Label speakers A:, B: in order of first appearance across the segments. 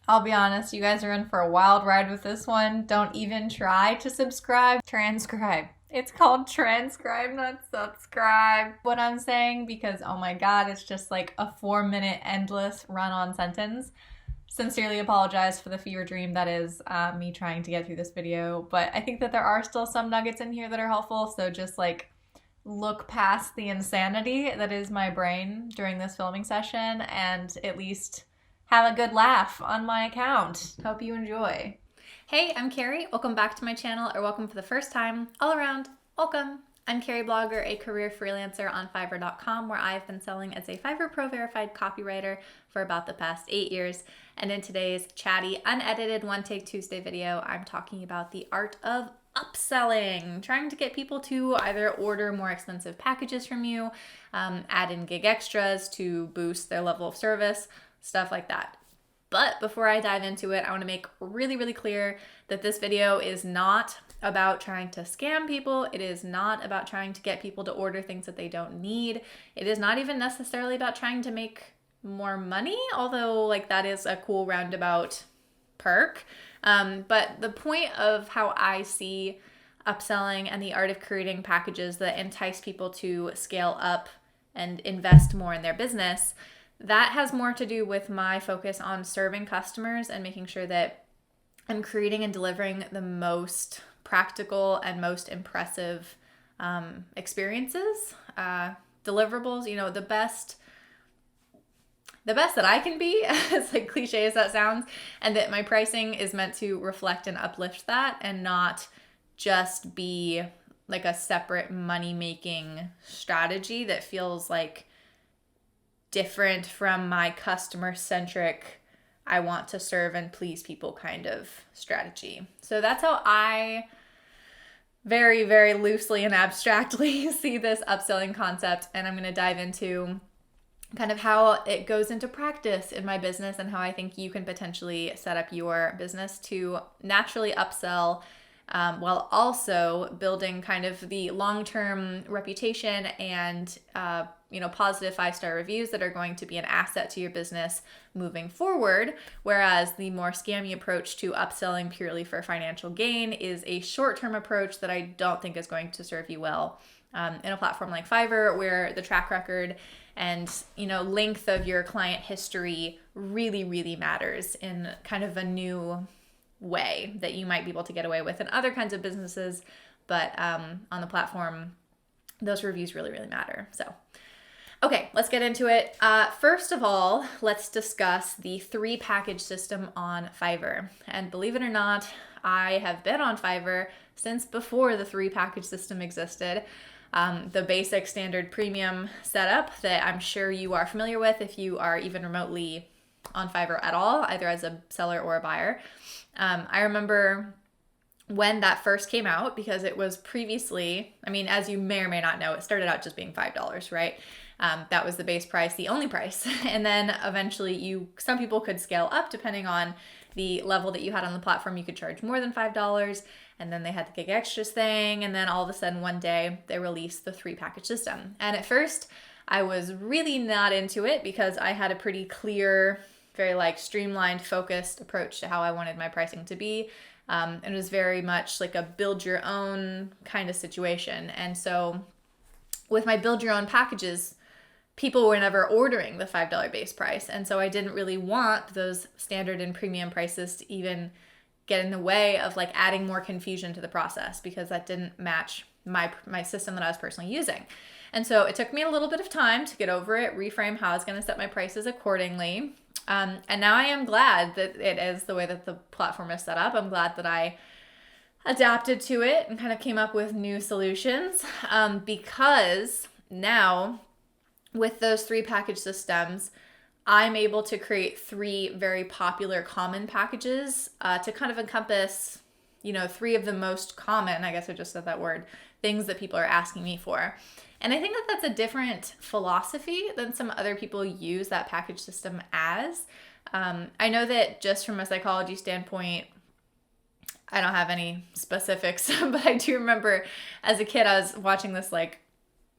A: I'll be honest, you guys are in for a wild ride with this one. Don't even try to subscribe. Transcribe. It's called transcribe, not subscribe. What I'm saying, because oh my god, it's just like a 4-minute endless run-on sentence. Sincerely apologize for the fever dream that is me trying to get through this video, but I think that there are still some nuggets in here that are helpful, so just like look past the insanity that is my brain during this filming session and at least have a good laugh on my account. Hope you enjoy.
B: Hey, I'm Carrie. Welcome back to my channel, or welcome for the first time. All around, welcome. I'm Carrieblogger, a career freelancer on Fiverr.com, where I've been selling as a Fiverr Pro verified copywriter for about the past 8 years. And in today's chatty, unedited One Take Tuesday video, I'm talking about the art of upselling, trying to get people to either order more expensive packages from you, add in gig extras to boost their level of service, stuff like that. But before I dive into it, I want to make really, really clear that this video is not about trying to scam people. It is not about trying to get people to order things that they don't need. It is not even necessarily about trying to make more money, although like that is a cool roundabout perk. But the point of how I see upselling and the art of creating packages that entice people to scale up and invest more in their business, that has more to do with my focus on serving customers and making sure that I'm creating and delivering the most practical and most impressive experiences, deliverables, the best that I can be, as like cliche as that sounds, and that my pricing is meant to reflect and uplift that and not just be like a separate money-making strategy that feels like different from my customer-centric, I want to serve and please people kind of strategy. So that's how I very, very loosely and abstractly see this upselling concept. And I'm going to dive into kind of how it goes into practice in my business and how I think you can potentially set up your business to naturally upsell while also building kind of the long-term reputation and positive 5-star reviews that are going to be an asset to your business moving forward. Whereas the more scammy approach to upselling purely for financial gain is a short-term approach that I don't think is going to serve you well in a platform like Fiverr, where the track record and length of your client history really, really matters in kind of a new way that you might be able to get away with in other kinds of businesses. But on the platform, those reviews really, really matter. So, okay, let's get into it. First of all, let's discuss the 3-package system on Fiverr. And believe it or not, I have been on Fiverr since before the 3-package system existed. The basic standard premium setup that I'm sure you are familiar with if you are even remotely on Fiverr at all, either as a seller or a buyer. I remember when that first came out, because it was previously, as you may or may not know, it started out just being $5, right? That was the base price, the only price. And then eventually some people could scale up depending on the level that you had on the platform. You could charge more than $5. And then they had the gig extras thing. And then all of a sudden one day they released the 3-package system. And at first I was really not into it because I had a pretty clear, very streamlined, focused approach to how I wanted my pricing to be. It was very much like a build your own kind of situation. And so with my build your own packages, people were never ordering the $5 base price. And so I didn't really want those standard and premium prices to even get in the way of adding more confusion to the process, because that didn't match my system that I was personally using. And so it took me a little bit of time to get over it, reframe how I was going to set my prices accordingly. And now I am glad that it is the way that the platform is set up. I'm glad that I adapted to it and kind of came up with new solutions, because now with those 3-package systems, I'm able to create 3 very popular common packages to kind of encompass, 3 of the most common, I guess I just said that word, things that people are asking me for. And I think that that's a different philosophy than some other people use that package system as. I know that just from a psychology standpoint, I don't have any specifics, but I do remember as a kid, I was watching this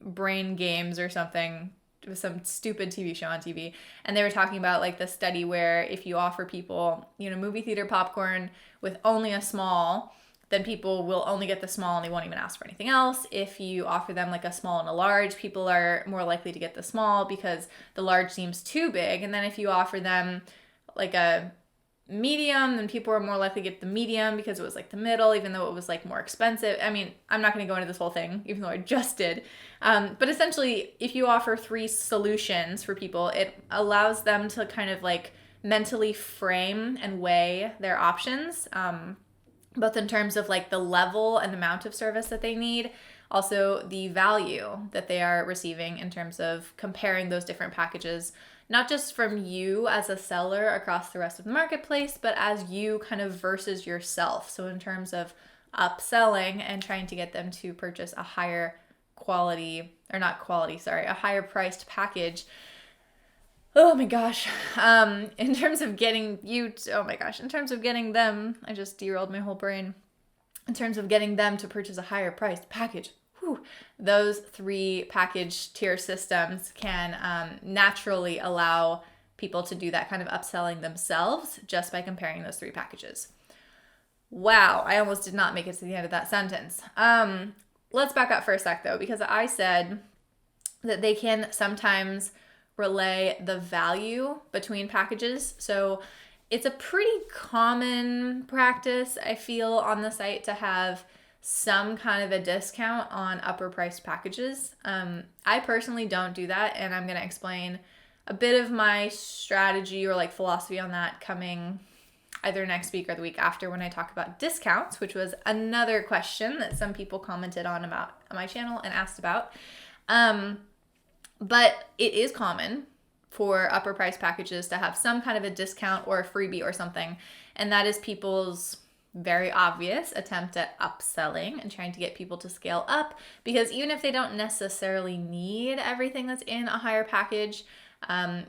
B: brain games or something it was some stupid TV show on TV, and they were talking about like the study where if you offer people, movie theater popcorn with only a small, then people will only get the small and they won't even ask for anything else. If you offer them like a small and a large, people are more likely to get the small because the large seems too big. And then if you offer them like a medium, then people are more likely to get the medium because it was like the middle, even though it was like more expensive. I mean, I'm not going to go into this whole thing, even though I just did. But essentially, if you offer 3 solutions for people, it allows them to kind of like mentally frame and weigh their options, both in terms of like the level and amount of service that they need, also the value that they are receiving in terms of comparing those different packages, not just from you as a seller across the rest of the marketplace, but as you kind of versus yourself. So in terms of upselling and trying to get them to purchase a higher a higher priced package. Oh my gosh. In terms of getting them, I just derailed my whole brain. In terms of getting them to purchase a higher priced package, those 3 package tier systems can naturally allow people to do that kind of upselling themselves just by comparing those 3 packages. Wow, I almost did not make it to the end of that sentence. Let's back up for a sec though, because I said that they can sometimes relay the value between packages. So it's a pretty common practice, I feel, on the site to have some kind of a discount on upper priced packages. I personally don't do that, and I'm going to explain a bit of my strategy or like philosophy on that coming either next week or the week after when I talk about discounts, which was another question that some people commented on my channel and asked about. But it is common for upper price packages to have some kind of a discount or a freebie or something. And that is people's very obvious attempt at upselling and trying to get people to scale up, because even if they don't necessarily need everything that's in a higher package,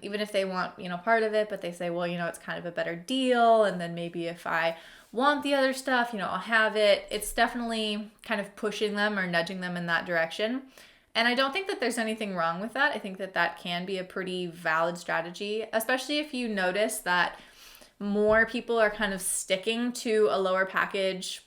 B: even if they want, part of it, but they say, well, it's kind of a better deal. And then maybe if I want the other stuff, I'll have it. It's definitely kind of pushing them or nudging them in that direction. And I don't think that there's anything wrong with that. I think that that can be a pretty valid strategy, especially if you notice that more people are kind of sticking to a lower package,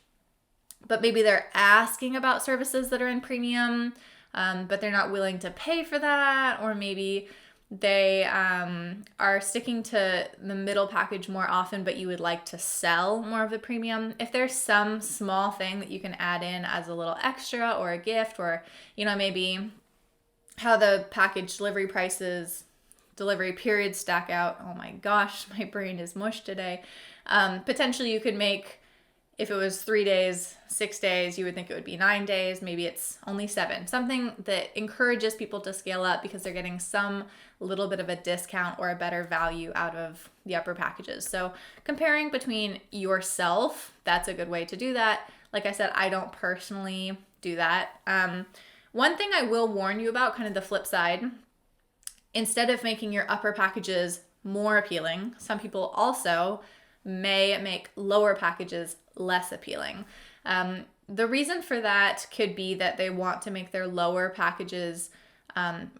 B: but maybe they're asking about services that are in premium, but they're not willing to pay for that. Or maybe they are sticking to the middle package more often, but you would like to sell more of the premium. If there's some small thing that you can add in as a little extra or a gift, or, maybe how the package delivery prices, delivery periods stack out. Oh my gosh, my brain is mush today. Potentially you could make, if it was 3 days, 6 days, you would think it would be 9 days. Maybe it's only 7. Something that encourages people to scale up because they're getting some little bit of a discount or a better value out of the upper packages. So comparing between yourself, that's a good way to do that. Like I said, I don't personally do that. One thing I will warn you about, kind of the flip side, instead of making your upper packages more appealing, some people also may make lower packages less appealing. The reason for that could be that they want to make their lower packages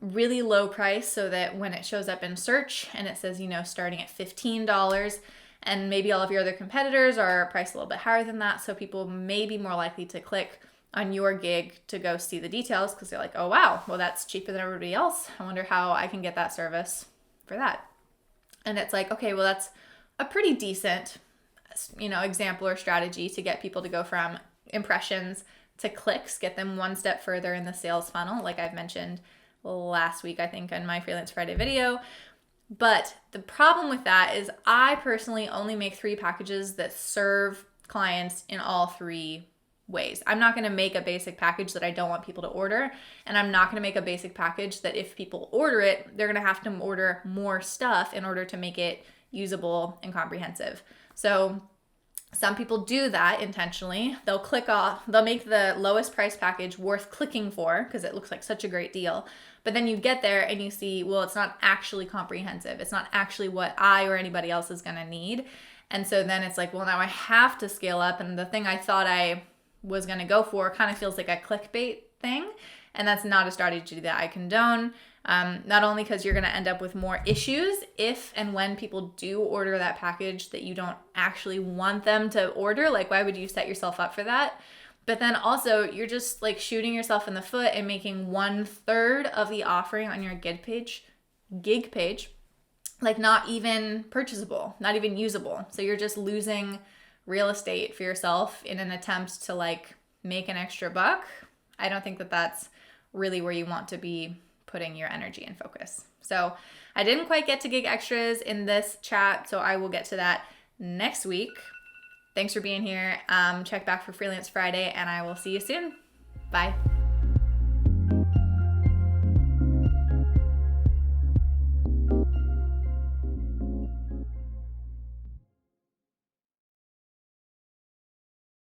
B: really low price, so that when it shows up in search and it says, starting at $15, and maybe all of your other competitors are priced a little bit higher than that, so people may be more likely to click on your gig to go see the details because they're like, oh wow, well that's cheaper than everybody else. I wonder how I can get that service for that. And it's like, okay, well that's a pretty decent, example or strategy to get people to go from impressions to clicks, get them one step further in the sales funnel, like I've mentioned last week, I think, on my Freelance Friday video. But the problem with that is I personally only make 3 packages that serve clients in all 3 ways. I'm not going to make a basic package that I don't want people to order, and I'm not going to make a basic package that if people order it, they're going to have to order more stuff in order to make it usable and comprehensive. So some people do that intentionally. They'll make the lowest price package worth clicking for because it looks like such a great deal. But then you get there and you see, well, it's not actually comprehensive. It's not actually what I or anybody else is going to need. And so then it's like, well, now I have to scale up. And the thing I thought I was going to go for kind of feels like a clickbait thing. And that's not a strategy that I condone. Not only because you're going to end up with more issues if and when people do order that package that you don't actually want them to order. Like, why would you set yourself up for that? But then also, you're just like shooting yourself in the foot and making 1/3 of the offering on your gig page, like not even purchasable, not even usable. So you're just losing real estate for yourself in an attempt to like make an extra buck. I don't think that that's really where you want to be putting your energy and focus. So I didn't quite get to gig extras in this chat, so I will get to that next week. Thanks for being here. Check back for Freelance Friday, and I will see you soon. Bye.